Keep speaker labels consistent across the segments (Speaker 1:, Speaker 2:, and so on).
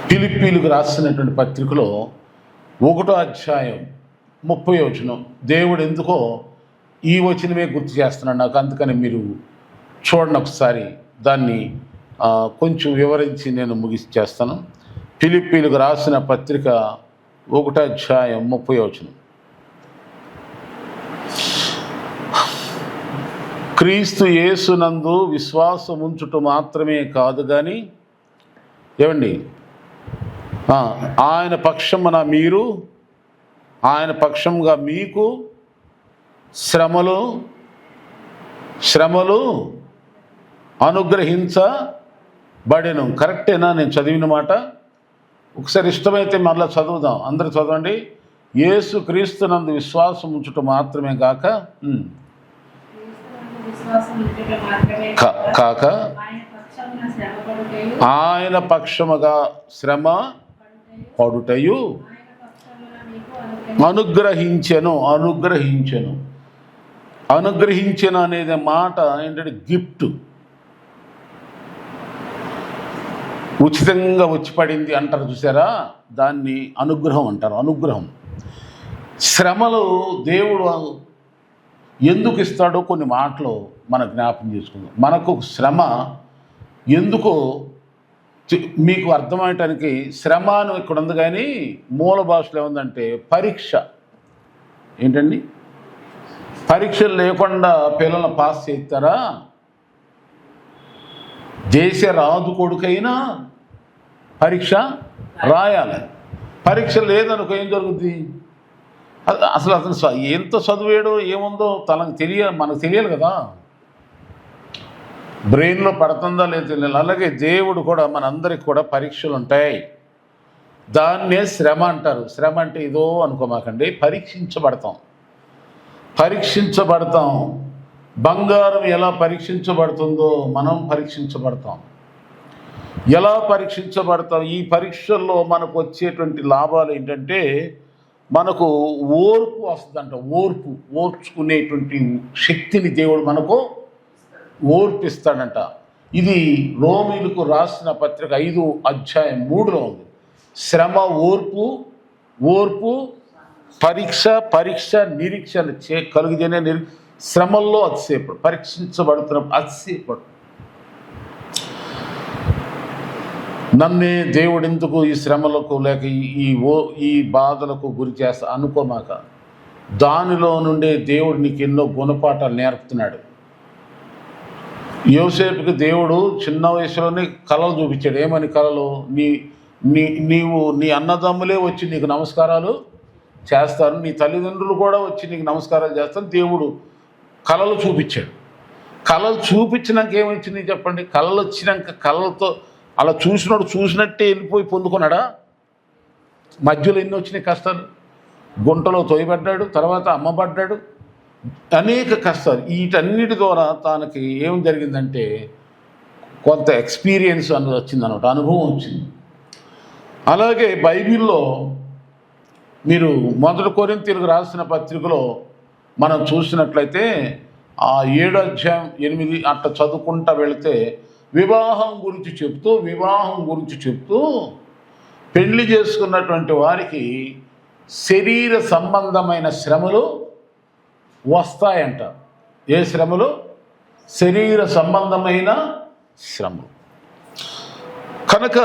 Speaker 1: ఫిలిప్పీలకు రాసినటువంటి పత్రికలో 1వ అధ్యాయం 30వ వచనం. దేవుడు ఎందుకో ఈ వచనమే గుర్తు చేస్తున్నాడు నాకు, అందుకని మీరు చూడండి ఒకసారి. దాన్ని కొంచెం వివరించి నేను ముగిచేస్తాను. ఫిలిప్పీలకు రాసిన పత్రిక 1వ అధ్యాయం 30వ వచనం. క్రీస్తు యేసునందు విశ్వాసం ఉంచుట మాత్రమే కాదు కానీ, ఏమండి, ఆయన పక్షమున మీరు, ఆయన పక్షంగా మీకు శ్రమలు అనుగ్రహించబడెను. కరెక్టేనా నేను చదివిన మాట? ఒకసారి ఇష్టమైతే మరలా చదువుదాం. అందరూ చదవండి. యేసు క్రీస్తునందు విశ్వాసం ఉంచుట మాత్రమే కాక ఆయన పక్షముగా శ్రమ పడుటయు అనుగ్రహించెను అనేది మాట ఏంటంటే గిఫ్ట్. ఉచితంగా వచ్చి పడింది అంటారు చూసారా, దాన్ని అనుగ్రహం అంటారు. అనుగ్రహం. శ్రమలు దేవుడు ఎందుకు ఇస్తాడో కొన్ని మాటలు మన జ్ఞాపకం చేసుకుందాం. మనకు శ్రమ ఎందుకో మీకు అర్థమయ్యటానికి శ్రమ అని ఇక్కడ ఉంది, కానీ మూల భాషలో ఏముందంటే పరీక్ష. ఏంటండి? పరీక్షలు లేకుండా పిల్లల్ని పాస్ చేస్తారా? దేశ రాజు కొడుకైనా పరీక్ష రాయాలి. పరీక్ష లేదనుకో ఏం జరుగుద్ది? అసలు అతను ఎంత చదివాడో ఏముందో మనకు తెలియాలి కదా. బ్రెయిన్లో పడుతుందా లేదు తెలియాలి. అలాగే దేవుడు కూడా మనందరికి కూడా పరీక్షలు ఉంటాయి. దాన్నే శ్రమ అంటారు. శ్రమ అంటే ఇదో అనుకోమాకండి, పరీక్షించబడతాం. బంగారం ఎలా పరీక్షించబడుతుందో మనం పరీక్షించబడతాం. ఎలా పరీక్షించబడతాం? ఈ పరీక్షల్లో మనకు వచ్చేటువంటి లాభాలు ఏంటంటే, మనకు ఓర్పు వస్తుందంట. ఓర్చుకునేటువంటి శక్తిని దేవుడు మనకు ఓర్పిస్తాడంట. ఇది రోమీలకు రాసిన పత్రిక 5వ అధ్యాయం 3లో ఉంది. శ్రమ, ఓర్పు, పరీక్ష నిరీక్షణ కలిగితేనే శ్రమల్లో అతిశయపడు, పరీక్షించబడుతున్న అతిశయపడు. నన్నే దేవుడు ఎందుకు ఈ శ్రమలకు లేక ఈ బాధలకు గురి చేస్తా అనుకోమాక. దానిలో నుండే దేవుడు నీకు ఎన్నో గుణపాఠాలు నేర్పుతున్నాడు. యోసేపుకి దేవుడు చిన్న వయసులోనే కళలు చూపించాడు. ఏమని కళలు? నీవు నీ అన్నదమ్ములే వచ్చి నీకు నమస్కారాలు చేస్తారు, నీ తల్లిదండ్రులు కూడా వచ్చి నీకు నమస్కారాలు చేస్తారు. దేవుడు కళలు చూపించాడు. కళలు చూపించినాక ఏమొచ్చింది చెప్పండి? కళలు వచ్చినాక కళలతో అలా చూసినట్టే వెళ్ళిపోయి పొందుకున్నాడా? మధ్యలో ఎన్ని వచ్చినాయి కష్టాలు. గుంటలో తోయబడ్డాడు, తర్వాత అమ్మబడ్డాడు, అనేక కష్టాలు. వీటన్నిటి ద్వారా తనకి ఏం జరిగిందంటే కొంత ఎక్స్పీరియన్స్ వచ్చిందన్నమాట, అనుభవం వచ్చింది. అలాగే బైబిల్లో మీరు 1 కొరింథీయులకు రాసిన పత్రికలో మనం చూసినట్లయితే ఆ 7వ అధ్యాయం 8 అట్లా చదువుకుంటా వెళితే వివాహం గురించి చెప్తూ పెళ్లి చేసుకున్నటువంటి వారికి శరీర సంబంధమైన శ్రమలు వస్తాయంట. ఏ శ్రమలు? శరీర సంబంధమైన శ్రమలు. కనుక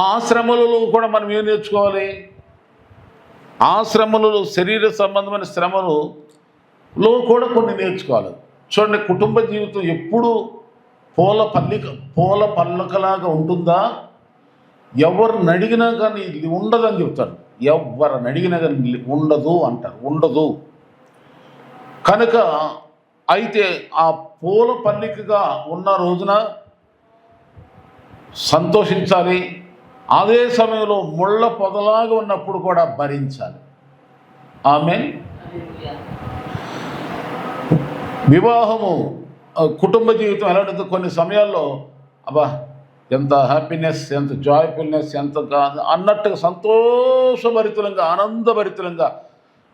Speaker 1: ఆ శ్రమలలో కూడా మనం ఏం నేర్చుకోవాలి? ఆ శ్రమలలో శరీర సంబంధమైన శ్రమలలో కూడా కొన్ని నేర్చుకోవాలి. చూడండి, కుటుంబ జీవితం ఎప్పుడు పూల పల్లకలాగా ఉంటుందా? ఎవరిని అడిగినా కానీ ఇది ఉండదని చెప్తారు. ఎవరిని అడిగినా కానీ ఉండదు అంటారు. ఉండదు. కనుక అయితే ఆ పూల పల్లికగా ఉన్న రోజున సంతోషించాలి. అదే సమయంలో ముళ్ళ పొదలాగా ఉన్నప్పుడు కూడా భరించాలి. ఆమేన్. వివాహము, కుటుంబ జీవితం ఎలా ఉంటుంది? కొన్ని సమయాల్లో అబ్బా ఎంత హ్యాపీనెస్, ఎంత జాయ్ఫుల్నెస్, ఎంత అన్నట్టుగా సంతోషభరితులంగా, ఆనందభరితులంగా,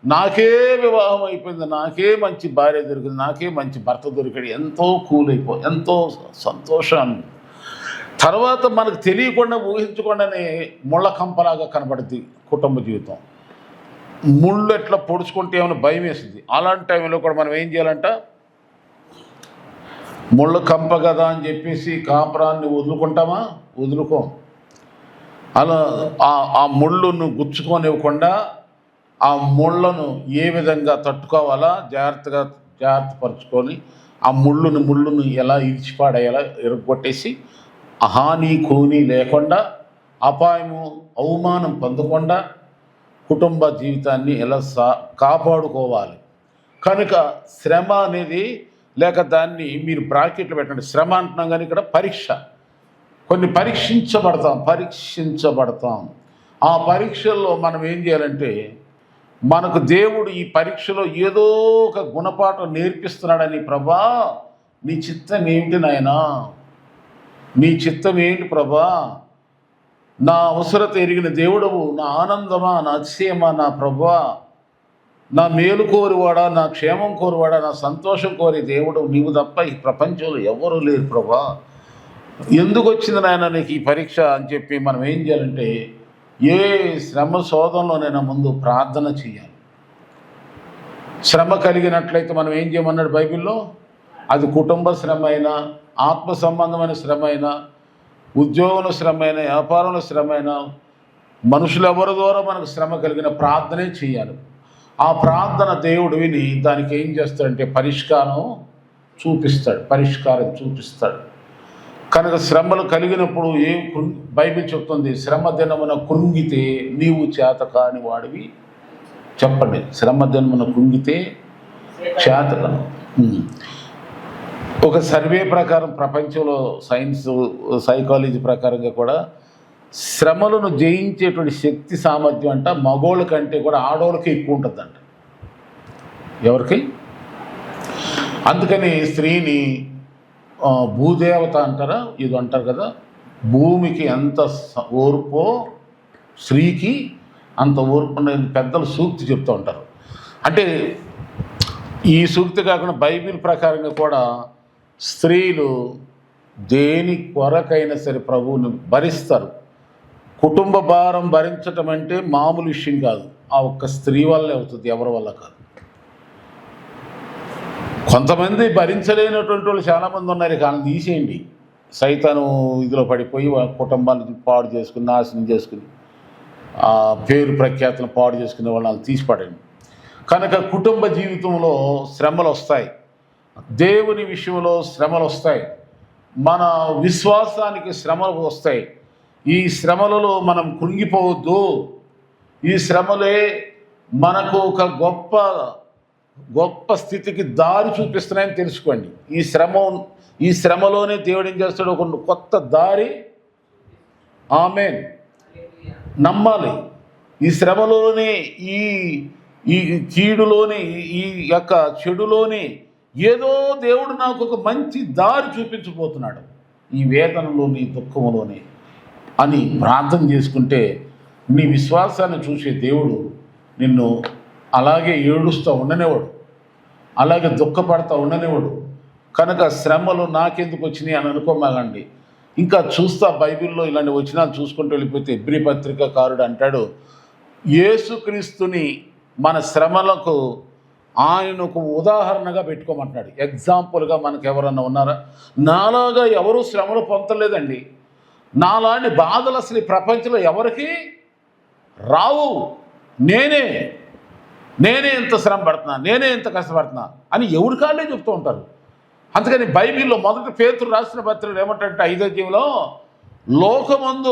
Speaker 1: నాకే వివాహం అయిపోయింది, నాకే మంచి భార్య దొరికింది, నాకే మంచి భర్త దొరికాడు, ఎంతో కూల్ ఎంతో సంతోషాన్ని. తర్వాత మనకు తెలియకుండా ఊహించకుండానే ముళ్ళ కంపలాగా కనబడుద్ది కుటుంబ జీవితం. ముళ్ళు ఎట్లా పొడుచుకుంటే ఏమైనా భయం వేస్తుంది. అలాంటి టైంలో కూడా మనం ఏం చేయాలంట, ముళ్ళ కంప కదా అని చెప్పేసి కాపురాన్ని వదులుకుంటామా? వదులుకోం. అలా ఆ ముళ్ళును గుచ్చుకోనివ్వకుండా ఆ ముళ్ళను ఏ విధంగా తట్టుకోవాలా జాగ్రత్త పరుచుకొని ఆ ముళ్ళును ఎలా ఇరిచిపాడేలా ఎరగొట్టేసి హాని కూని లేకుండా అపాయము అవమానం పొందకుండా కుటుంబ జీవితాన్ని ఎలా కాపాడుకోవాలి. కనుక శ్రమ అనేది, లేక దాన్ని మీరు బ్రాకెట్లు పెట్టండి, శ్రమ అంటున్నాం కానీ ఇక్కడ పరీక్ష. కొన్ని పరీక్షించబడతాం. ఆ పరీక్షల్లో మనం ఏం చేయాలంటే, మనకు దేవుడు ఈ పరీక్షలో ఏదో ఒక గుణపాఠం నేర్పిస్తున్నాడని, ప్రభా నీ చిత్తం ఏమిటి నాయనా, నీ చిత్తం ఏంటి ప్రభా, నా అవసరత ఎరిగిన దేవుడవు, నా ఆనందమా, నా అతిశయమా, నా ప్రభా, నా మేలు కోరివాడా, నా క్షేమం కోరివాడా, నా సంతోషం కోరి దేవుడు నీవు తప్ప ఈ ప్రపంచంలో ఎవరూ లేరు ప్రభా, ఎందుకు వచ్చింది నాయన నీకు ఈ పరీక్ష అని చెప్పి మనం ఏం చేయాలంటే, ఏ శ్రమ శోధనలోనైనా ముందు ప్రార్థన చేయాలి. శ్రమ కలిగినట్లయితే మనం ఏం చేయమన్నాడు బైబిల్లో, అది కుటుంబ శ్రమ అయినా, ఆత్మ సంబంధమైన శ్రమ అయినా, ఉద్యోగంలో శ్రమ అయినా, వ్యాపారంలో శ్రమ అయినా, మనుషులు ఎవరి ద్వారా మనకు శ్రమ కలిగిన ప్రార్థనే చేయాలి. ఆ ప్రార్థన దేవుడు విని దానికి ఏం చేస్తాడంటే పరిష్కారం చూపిస్తాడు. కనుక శ్రమలు కలిగినప్పుడు బైబిల్ చెప్తుంది, శ్రమ దినమున కృంగితే నీవు చేత కాని వాడివి. చెప్పండి, శ్రమ దినమున కృంగితే చేత కాని. ఒక సర్వే ప్రకారం ప్రపంచంలో సైకాలజీ ప్రకారంగా కూడా శ్రమలను జయించేటువంటి శక్తి సామర్థ్యం అంట మగోళ్ళ కంటే కూడా ఆడోళ్ళకి ఎక్కువ ఉంటుందంట. ఎవరికి? అందుకని స్త్రీని భూదేవత అంటారా, ఇది అంటారు కదా, భూమికి ఎంత ఓర్పో స్త్రీకి అంత ఓర్పు అనేది పెద్దలు సూక్తి చెప్తూ ఉంటారు. అంటే ఈ సూక్తి కాకుండా బైబిల్ ప్రకారంగా కూడా స్త్రీలు దేని కొరకైనా సరే ప్రభువుని భరిస్తారు. కుటుంబ భారం భరించటం అంటే మామూలు విషయం కాదు. ఆ ఒక్క స్త్రీ వల్లే అవుతుంది, ఎవరి వల్ల కాదు. కొంతమంది భరించలేనటువంటి వాళ్ళు చాలామంది ఉన్నారు. కానీ తీసేయండి, సైతాను ఇదిలో పడిపోయి కుటుంబాన్ని పాడు చేసుకుని, నాశనం చేసుకుని, ఆ పేరు ప్రఖ్యాతులను పాడు చేసుకునే వాళ్ళని తీసిపడండి. కనుక కుటుంబ జీవితంలో శ్రమలు వస్తాయి, దేవుని విషయంలో శ్రమలు వస్తాయి, మన విశ్వాసానికి శ్రమలు వస్తాయి. ఈ శ్రమలలో మనం కృంగిపోవద్దు. ఈ శ్రమలే మనకు ఒక గొప్ప స్థితికి దారి చూపిస్తున్నాయని తెలుసుకోండి. ఈ శ్రమలోనే దేవుడు ఏం చేస్తాడు, ఒక కొత్త దారి. ఆమేన్. నమ్మాలి. ఈ శ్రమలోనే, ఈ కీడులోని, ఈ యొక్క చెడులోని ఏదో దేవుడు నాకు ఒక మంచి దారి చూపించబోతున్నాడు, ఈ వేదనలోని, దుఃఖంలోని అని ప్రార్థన చేసుకుంటే నీ విశ్వాసాన్ని చూసే దేవుడు నిన్ను అలాగే ఏడుస్తూ ఉండనేవాడు, అలాగే దుఃఖపడతా ఉండనేవాడు. కనుక శ్రమలు నాకెందుకు వచ్చినాయి అని అనుకోమాగండి. ఇంకా చూస్తా బైబిల్లో ఇలాంటి వచనాలు చూసుకుంటూ వెళ్ళిపోతే హెబ్రీ పత్రికాకారుడు అంటాడు, యేసుక్రీస్తుని మన శ్రమలకు ఆయనకు ఉదాహరణగా పెట్టుకోమంటున్నాడు. ఎగ్జాంపుల్గా మనకు ఎవరన్నా ఉన్నారా? నాలాగా ఎవరూ శ్రమలు పొందలేదండి. నాలాంటి బాధలు అసలు ఈ ప్రపంచంలో ఎవరికి రావు. నేనే ఎంత శ్రమ పడుతున్నా, నేనే ఎంత కష్టపడుతున్నా అని ఎవరి కాళ్ళే చెప్తూ ఉంటారు. అందుకని బైబిల్లో మొదటి పేతురు రాసిన పత్రికలు ఏమంటారంటే 5వ అధ్యాయంలో, లోకమందు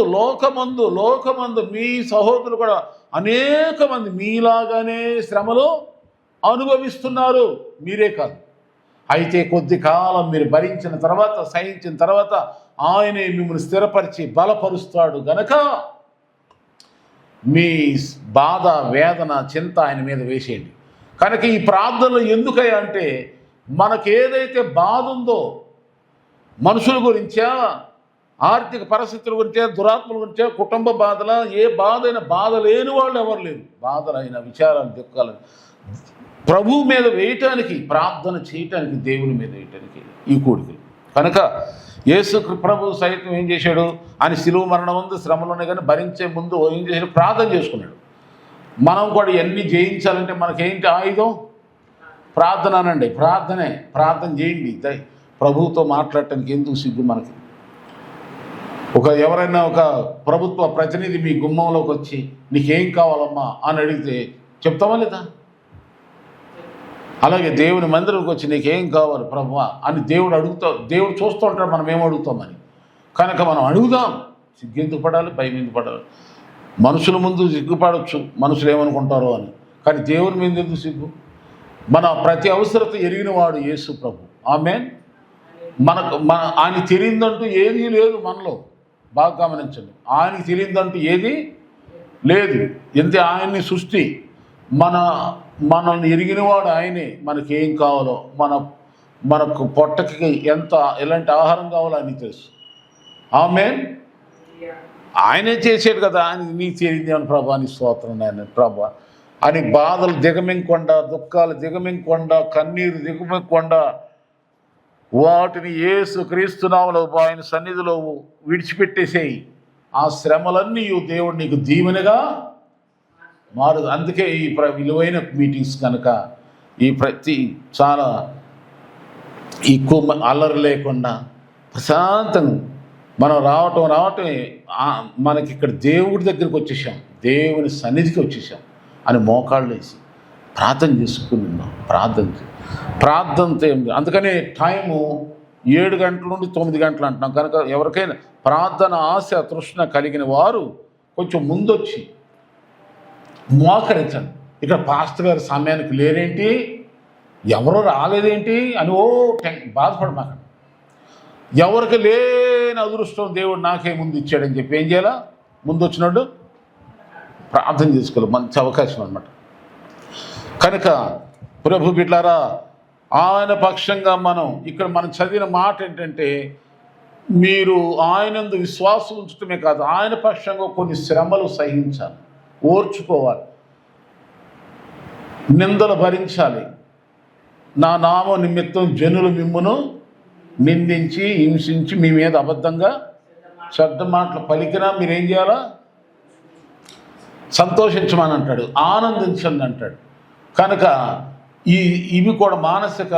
Speaker 1: మీ సహోదరులు కూడా అనేక మంది మీలాగానే శ్రమలు అనుభవిస్తున్నారు, మీరే కాదు. అయితే కొద్ది కాలం మీరు భరించిన తర్వాత, సహించిన తర్వాత ఆయనే మిమ్మల్ని స్థిరపరిచి బలపరుస్తాడు గనక మీ బాధ, వేదన, చింత ఆయన మీద వేసేయండి. కనుక ఈ ప్రార్థనలు ఎందుకయ్యా అంటే, మనకు ఏదైతే బాధ ఉందో, మనుషుల గురించా, ఆర్థిక పరిస్థితుల గురించా, దురాత్మల గురించా, కుటుంబ బాధల, ఏ బాధ అయినా, బాధ లేని వాళ్ళు ఎవరు లేరు. బాధలైన, విచారాలు, దుఃఖాలు ప్రభువు మీద వేయటానికి, ప్రార్థన చేయటానికి, దేవుని మీద వేయటానికి ఈ కోరికలు. కనుక యేసు ప్రభు సైతం ఏం చేశాడు? ఆయన శిలువ మరణం ఉంది, శ్రమలోనే కానీ భరించే ముందు ఏం చేశాడు? ప్రార్థన చేసుకున్నాడు. మనం కూడా ఇవన్నీ జయించాలంటే మనకేంటి ఆయుధం? ప్రార్థన అనండి. ప్రార్థన చేయండి. ప్రభువుతో మాట్లాడటానికి ఎందుకు సిగ్గు మనకి? ఎవరైనా ఒక ప్రభుత్వ ప్రతినిధి మీ గుమ్మంలోకి వచ్చి నీకేం కావాలమ్మా అని అడిగితే చెప్తావా లేదా? అలాగే దేవుని మందిరంకి వచ్చి నీకేం కావాలి ప్రభువా అని దేవుడు చూస్తూ ఉంటాడు మనం ఏం అడుగుతామని. కనుక మనం అడుగుదాం. సిగ్గెందుకు పడాలి? భయం ఎందుకు పడాలి? మనుషుల ముందు సిగ్గుపడవచ్చు, మనుషులు ఏమనుకుంటారో అని. కానీ దేవుని మీద ఎందుకు సిగ్గు? మన ప్రతి అవసరత ఎరిగినవాడు యేసు ప్రభు. ఆమేన్. ఆయన తెలియదంటూ ఏదీ లేదు మనలో. బాగా గమనించండి. ఆయనకి తెలియదంటూ ఏదీ లేదు. ఎంత ఆయన్ని సృష్టి మనల్ని ఎరిగినవాడు ఆయనే. మనకేం కావాలో మనకు పొట్టకి ఎలాంటి ఆహారం కావాలో ఆయనకి తెలుసు. ఆమేన్. ఆయనే చేసాడు కదా. ఆయన నీకు తెలియదు అని ప్రభా, నీ స్తోత్రం నాయన ప్రభా అని బాధలు దిగమింగకుండా, దుఃఖాలు దిగమింగకుండా, కన్నీరు దిగమింగకుండా వాటిని యేసు క్రీస్తు నామములో ఆయన సన్నిధిలో విడిచిపెట్టేసేయి. ఆ శ్రమలన్నీ దేవుడు నీకు దీవెనగా మారు. అందుకే ఈ విలువైన మీటింగ్స్ కనుక చాలా ఎక్కువ అల్లరి లేకుండా ప్రశాంతంగా మనం రావటమే మనకి ఇక్కడ దేవుడి దగ్గరికి వచ్చేసాం, దేవుని సన్నిధికి వచ్చేసాం అని మోకాళ్ళు వేసి ప్రార్థన చేసుకున్నాం. ప్రార్థనతో అందుకనే టైము 7 గంటల నుండి 9 గంటలు అంటున్నాం. కనుక ఎవరికైనా ప్రార్థన ఆశ తృష్ణ కలిగిన వారు కొంచెం ముందొచ్చి మోకరించండి. ఇక్కడ పాస్టర్ గారు సమయానికి లేరేంటి, ఎవరో రాలేదేంటి అని బాధపడమాకండి. ఎవరికి లేని అదృష్టం దేవుడు నాకే ముందు ఇచ్చాడని చెప్పి ఏం చేయాలా? ముందు వచ్చినట్టు ప్రార్థన చేసుకోవాలి. మంచి అవకాశం అన్నమాట. కనుక ప్రభు బిడ్డలారా, ఆయన పక్షంగా మనం చదివిన మాట ఏంటంటే, మీరు ఆయనందు విశ్వాసం ఉంచడమే కాదు, ఆయన పక్షంగా కొన్ని శ్రమలు సహించాలి, ఓర్చుకోవాలి, నిందలు భరించాలి. నా నామ నిమిత్తం జనులు మిమ్మును నిందించి హింసించి మీ మీద అబద్ధంగా చెడ్డ మాటలు పలికినా మీరేం చేయాలా? సంతోషించమని అంటాడు, ఆనందించండి అంటాడు. కనుక ఇవి కూడా మానసిక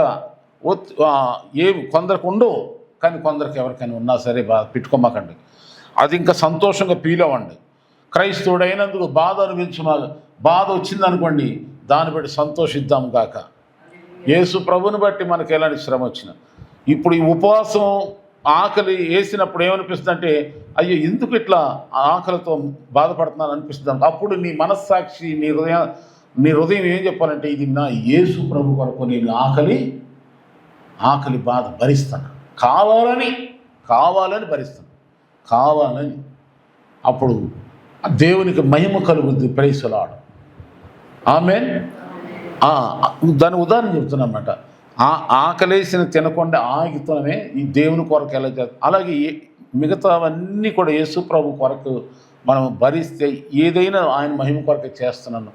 Speaker 1: ఏవి కొందరికి ఉండవు, కానీ కొందరికి ఎవరికైనా ఉన్నా సరే పెట్టుకోమాకండి. అది ఇంకా సంతోషంగా ఫీల్ అవ్వండి. క్రైస్తవుడైనందుకు బాధ బాధ వచ్చిందనుకోండి, దాన్ని బట్టి సంతోషిద్దాం గాక. యేసు ప్రభుని బట్టి మనకి ఎలాంటి శ్రమ వచ్చినా, ఇప్పుడు ఈ ఉపవాసం ఆకలి వేసినప్పుడు ఏమనిపిస్తుంది అంటే, అయ్యో ఎందుకు ఇట్లా ఆకలితో బాధపడుతున్నాను అనిపిస్తుంది. అప్పుడు నీ మనస్సాక్షి, నీ హృదయం ఏం చెప్పాలంటే, ఇది నా యేసు ప్రభు కొరకు నేను ఆకలి బాధ భరిస్తాను, కావాలని భరిస్తాను, కావాలని. అప్పుడు దేవునికి మహిమ కలుగుద్ది. Praise the Lord. ఆమేన్. దాని ఉదాహరణ చెప్తున్నమాట. ఆకలేసిన తినకుండా ఆగితనమే ఈ దేవుని కొరకు ఎలా చేస్తాం. అలాగే మిగతావన్నీ కూడా యేసు ప్రభు కొరకు మనం భరిస్తే ఏదైనా ఆయన మహిమ కొరకే చేస్తున్నాను.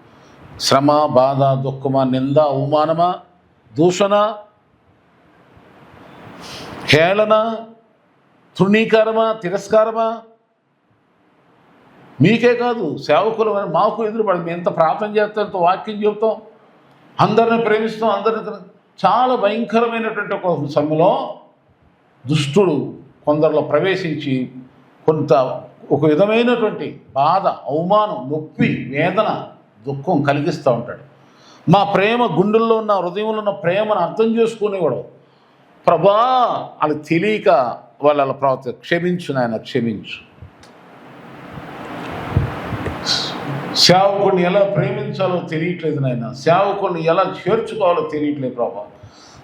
Speaker 1: శ్రమ, బాధ, దుఃఖమా, నింద, అవమానమా, దూషణ, హేళన, తృణీకారమా, తిరస్కారమా, మీకే కాదు సేవకులు మాకు ఎదురుపడి మేము ఎంత ప్రార్థన చేస్తాం, ఎంత వాక్యం చెబుతాం, అందరిని ప్రేమిస్తాం, అందరిని. చాలా భయంకరమైనటువంటి ఒక సమయంలో దుష్టుడు కొందరిలో ప్రవేశించి ఒక విధమైనటువంటి బాధ, అవమానం, నొప్పి, వేదన, దుఃఖం కలిగిస్తూ ఉంటాడు. మా ప్రేమ గుండెల్లో ఉన్న, హృదయంలో ఉన్న ప్రేమను అర్థం చేసుకునేవాడు. ప్రభా అది తెలియక వాళ్ళ ప్రవర్తన క్షమించు నాయన, క్షమించు. సేవకుడిని ఎలా ప్రేమించాలో తెలియట్లేదు నాయన, సేవకుడిని ఎలా చేర్చుకోవాలో తెలియట్లేదు ప్రభా.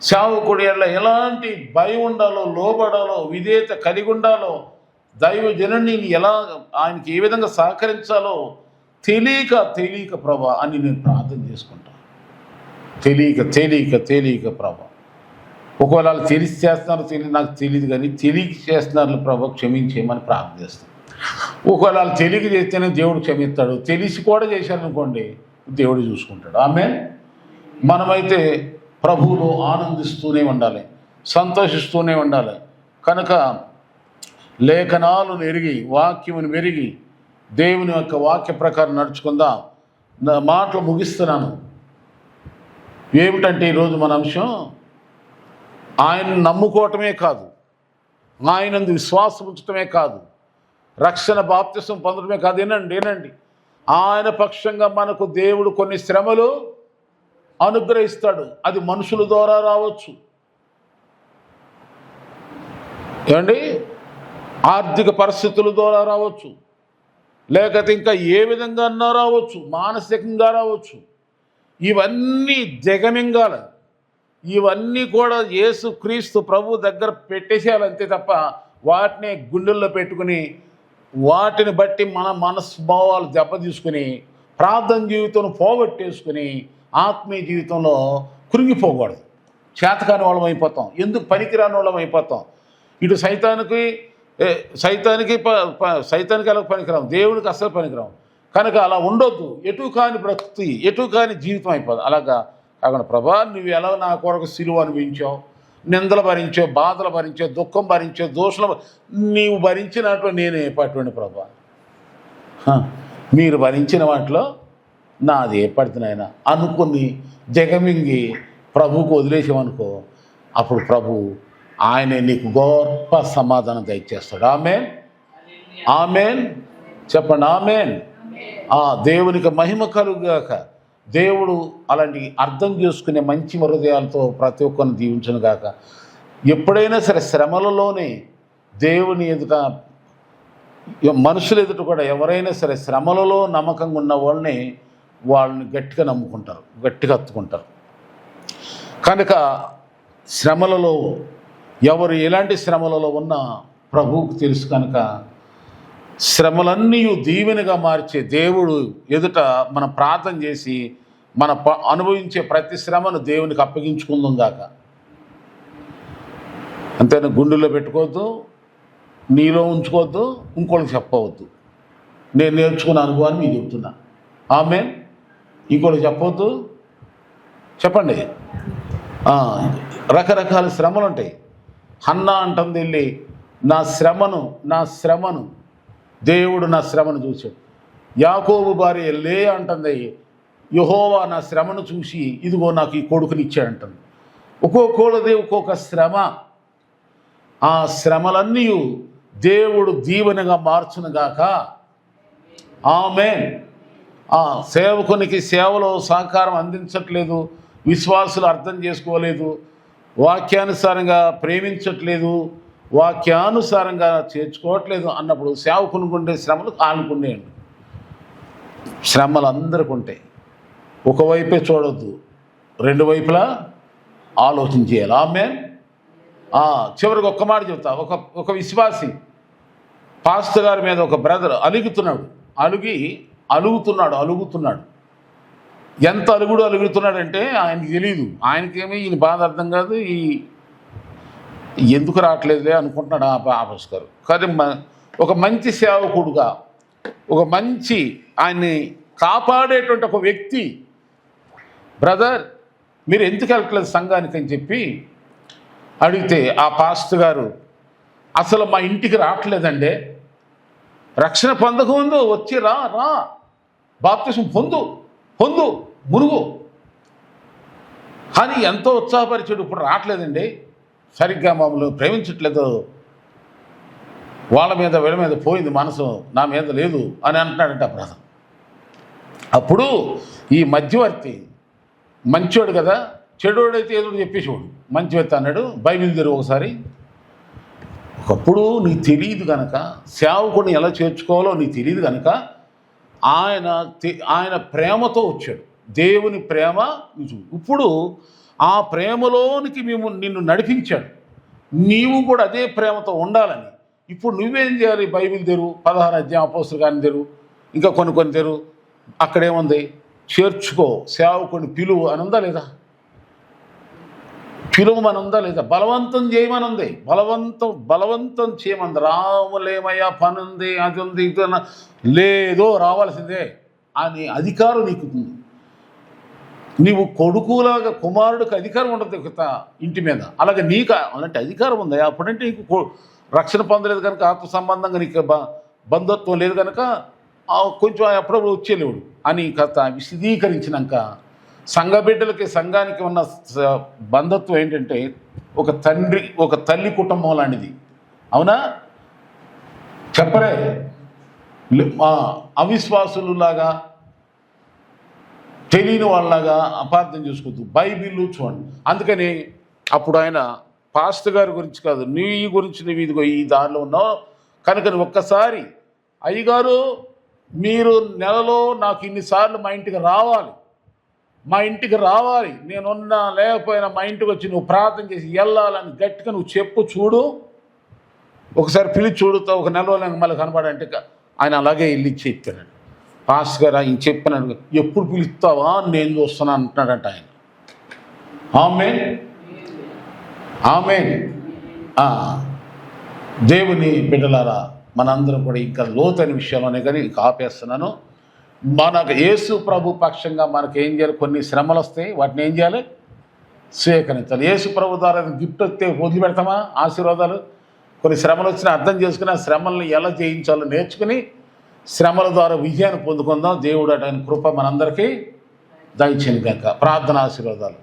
Speaker 1: సేవకుడి ఎలాంటి భయం ఉండాలో, లోబడాలో, విధేయత కలిగి ఉండాలో, దైవజనుని ఎలా ఆయనకి ఏ విధంగా సహకరించాలో తెలియక ప్రభా అని నేను ప్రార్థన చేసుకుంటాను. తెలియక ప్రభా. ఒకవేళ వాళ్ళు తెలిసి చేస్తున్నారు, నాకు తెలియదు, కానీ తెలియక చేస్తున్నారు ప్రభా క్షమించేయమని ప్రార్థన చేస్తాను. ఒకవేళ వాళ్ళు తెలియక చేస్తేనే దేవుడు క్షమిస్తాడు, తెలిసి కూడా చేశారనుకోండి దేవుడు చూసుకుంటాడు. ఆమేన్. మనమైతే ప్రభువులో ఆనందిస్తూనే ఉండాలి, సంతోషిస్తూనే ఉండాలి. కనుక లేఖనాలను ఎరిగి వాక్యమును మెరిగి దేవుని యొక్క వాక్య ప్రకారం నడుచుకుందాం. నా మాటలు ముగిస్తున్నాను. ఏమిటంటే ఈరోజు మన అంశం ఆయనను నమ్ముకోవటమే కాదు, ఆయనందు విశ్వాసం ఉంచటమే కాదు, రక్షణ బాప్తిసం పొందడమే కాదు. ఏనండి ఆయన పక్షంగా మనకు దేవుడు కొన్ని శ్రమలు అనుగ్రహిస్తాడు. అది మనుషుల ద్వారా రావచ్చు, ఏమండి, ఆర్థిక పరిస్థితుల ద్వారా రావచ్చు, లేకపోతే ఇంకా ఏ విధంగా అన్నా రావచ్చు, మానసికంగా రావచ్చు. ఇవన్నీ జగమింగాల, ఇవన్నీ కూడా యేసుక్రీస్తు ప్రభు దగ్గర పెట్టేసేయాలంతే తప్ప వాటిని గుండెల్లో పెట్టుకుని వాటిని బట్టి మన మనస్భావాలు దెబ్బతీసుకుని ప్రార్థన జీవితం పోగొట్టేసుకుని ఆత్మీయ జీవితంలో కృంగిపోకూడదు. చేతకాని వాళ్ళం అయిపోతాం, ఎందుకు పనికిరాని వాళ్ళం అయిపోతాం. ఇటు సైతానికి ఎలా పనికిరాం, దేవునికి అస్సలు పనికిరాం. కనుక అలా ఉండొద్దు. ఎటు కాని బ్రతుకుతి, ఎటు కాని జీవితం అయిపోదు. అలాగా కాకుండా ప్రభా నువ్వు ఎలా నా కొరకు సిలువ అనుభవించావు, నిందలు భరించావు, బాధలు భరించావు, దుఃఖం భరించావు, దోషులు నీవు భరించినట్లు నేను ఏపాటువంటి ప్రభా, మీరు భరించిన వాటిలో నాది ఏపడుతున్నాయన అనుకుని జగమింగి ప్రభువుకు వదిలేసామనుకో, అప్పుడు ప్రభు ఆయనే నీకు గొప్ప సమాధానం దయచేస్తాడు. ఆమేన్, ఆమేన్ చెప్పండి, ఆమేన్. దేవునికి మహిమ కలుగుగాక. దేవుడు అలాంటి అర్థం చేసుకునే మంచి హృదయాలతో ప్రతి ఒక్కరిని దీవించును గాక. ఎప్పుడైనా సరే శ్రమలలోనే దేవుని ఎదుట, మనుషుల ఎదుట కూడా ఎవరైనా సరే శ్రమలలో నమ్మకంగా ఉన్న వాళ్ళని గట్టిగా నమ్ముకుంటారు, గట్టిగా హత్తుకుంటారు. కనుక శ్రమలలో ఎవరు ఎలాంటి శ్రమలలో ఉన్నా ప్రభువుకు తెలుసు. కనుక శ్రమలన్నీ దీవెనగా మార్చే దేవుడు ఎదుట మనం ప్రార్థన చేసి మన అనుభవించే ప్రతి శ్రమను దేవునికి అప్పగించుకుందాం గాక. అంతేనా? గుండెల్లో పెట్టుకోవద్దు, నీలో ఉంచుకోవద్దు, ఇంకోళ్ళకి చెప్పవద్దు. నేను నేర్చుకున్న అనుభవాన్ని మీకు చెప్తున్నా. ఆమేన్. ఇంకోళ్ళకి చెప్పవద్దు, చెప్పండి. రకరకాల శ్రమలు ఉంటాయి. హన్నా అంటుంది వెళ్ళి నా శ్రమను దేవుడు నా శ్రమను చూశాడు. యాకోబు భార్య లే అంటుంది యెహోవా నా శ్రమను చూసి ఇదిగో నాకు ఈ కొడుకుని ఇచ్చాడంటుంది. ఒక్కొక్కళ్ళది ఒక్కొక్క శ్రమ. ఆ శ్రమలన్నీ దేవుడు దీవెనగా మార్చునుగాక. ఆమేన్. సేవకునికి సేవలో సహకారం అందించట్లేదు, విశ్వాసులు అర్థం చేసుకోలేదు, వాక్యానుసారంగా ప్రేమించట్లేదు, వాక్యానుసారంగా చేర్చుకోవట్లేదు అన్నప్పుడు సేవకునికి ఉండే శ్రమలు ఆనుకునేయండి. శ్రమలు అందరికీ ఉంటాయి. ఒకవైపే చూడొద్దు, రెండు వైపులా ఆలోచన చేయాలి. ఆమేన్. చివరికి ఒక్క మాట చెప్తా. ఒక విశ్వాసి పాస్టర్ గారి మీద ఒక బ్రదర్ అలుగుతున్నాడు. ఎంత అలుగుతున్నాడంటే ఆయనకి తెలియదు. ఆయనకేమీ ఈయన బాధ అర్థం కాదు, ఎందుకు రావట్లేదులే అనుకుంటున్నాడు ఆ పాస్టర్ గారు. కానీ ఒక మంచి సేవకుడుగా, ఒక మంచి ఆయన్ని కాపాడేటువంటి ఒక వ్యక్తి, బ్రదర్ మీరు ఎందుకు వెళ్ళట్లేదు సంఘానికి అని చెప్పి అడిగితే ఆ పాస్టర్ గారు అసలు మా ఇంటికి రావట్లేదండి, రక్షణ పొందకముందు వచ్చి రా బాప్తిసం పొందు మురుగు కానీ ఎంతో ఉత్సాహపరిచాడు, ఇప్పుడు రావట్లేదండి, సరిగ్గా మమ్మల్ని ప్రేమించట్లేదు, వాళ్ళ మీద వీళ్ళ మీద పోయింది మనసు, నా మీద లేదు అని అంటున్నాడంట బ్రదర్. అప్పుడు ఈ మధ్యవర్తి మంచోడు కదా, చెడోడైతే ఏదో చెప్పేసేవాడు, మంచివర్తి అన్నాడు, బైబిల్ తెరు ఒకసారి. ఒకప్పుడు నీకు తెలియదు కనుక, సేవకుడిని ఎలా చేర్చుకోవాలో నీకు తెలియదు కనుక ఆయన ప్రేమతో వచ్చాడు. దేవుని ప్రేమ ఇప్పుడు ఆ ప్రేమలోనికి నిన్ను నడిపించాడు. నీవు కూడా అదే ప్రేమతో ఉండాలని. ఇప్పుడు నువ్వేం చేయాలి? బైబిల్ తెరు, 16 అధ్యాయం అపోస్తలుల కార్యం తెరు, ఇంకా కొన్ని తెరు. అక్కడేముంది? చేర్చుకో, సేవకుని పిలువు అని ఉందా లేదా? పిలువమని ఉందా లేదా? బలవంతం చేయమని ఉంది. బలవంతం చేయమంది. రాములేమయ్యా పని ఉంది, అది ఉంది, ఇది లేదో రావాల్సిందే అని అధికారం నీకు. నీవు కొడుకులాగా కుమారుడికి అధికారం ఉండదు ఇంటి మీద, అలాగే నీకు అలాంటి అధికారం ఉంది. అప్పుడంటే నీకు రక్షణ పొందలేదు కనుక ఆత్మ సంబంధంగా నీకు బంధుత్వం లేదు కనుక కొంచెం ఎప్పుడప్పుడు వచ్చేలేవుడు అని కథ విశదీకరించినాక సంఘ బిడ్డలకి సంఘానికి ఉన్న బంధత్వం ఏంటంటే ఒక తండ్రి ఒక తల్లి కుటుంబం లాంటిది. అవునా? చెప్పలే అవిశ్వాసులులాగా తెలియని వాళ్ళలాగా అపార్థం చేసుకోవద్దు. బైబిల్ చూడండి. అందుకని అప్పుడు ఆయన పాస్టర్ గారి గురించి కాదు, నీ గురించి నువ్వు ఇదిగో ఈ దారిలో ఉన్నావు కనుక ఒక్కసారి అయ్యగారు మీరు నెలలో నాకు ఇన్నిసార్లు మా ఇంటికి రావాలి, నేనున్నా లేకపోయినా మా ఇంటికి వచ్చి నువ్వు ప్రార్థన చేసి వెళ్ళాలని గట్టిగా నువ్వు చెప్పు చూడు, ఒకసారి పిలిచి చూడుతావు, ఒక నెలలో మళ్ళీ కనబడంటే ఆయన అలాగే వెళ్ళి చెప్పాడు. పాస్టర్ గారు ఆయన చెప్పినాడు, ఎప్పుడు పిలుస్తావా నేను చూస్తున్నాను అంటున్నాడంట ఆయన. ఆమేన్, ఆమేన్. దేవుని బిడ్డలారా, మనందరం కూడా ఇంకా లోతైన విషయాల్లోనే కానీ ఇంకా ఆపేస్తున్నాను. మనకు యేసు ప్రభు పక్షంగా మనకు ఏం చేయాలి? కొన్ని శ్రమలు వస్తాయి, వాటిని ఏం చేయాలి? స్వీకరించాలి. యేసు ప్రభు ద్వారా గిఫ్ట్ వస్తే వదిలిపెడతామా? ఆశీర్వాదాలు. కొన్ని శ్రమలు వచ్చినా అర్థం చేసుకుని ఆ శ్రమల్ని ఎలా జయించాలో నేర్చుకుని శ్రమల ద్వారా విజయాన్ని పొందుకుందాం. దేవుడు అటు కృప మనందరికీ దయచేయను గాక. ప్రార్థన ఆశీర్వాదాలు.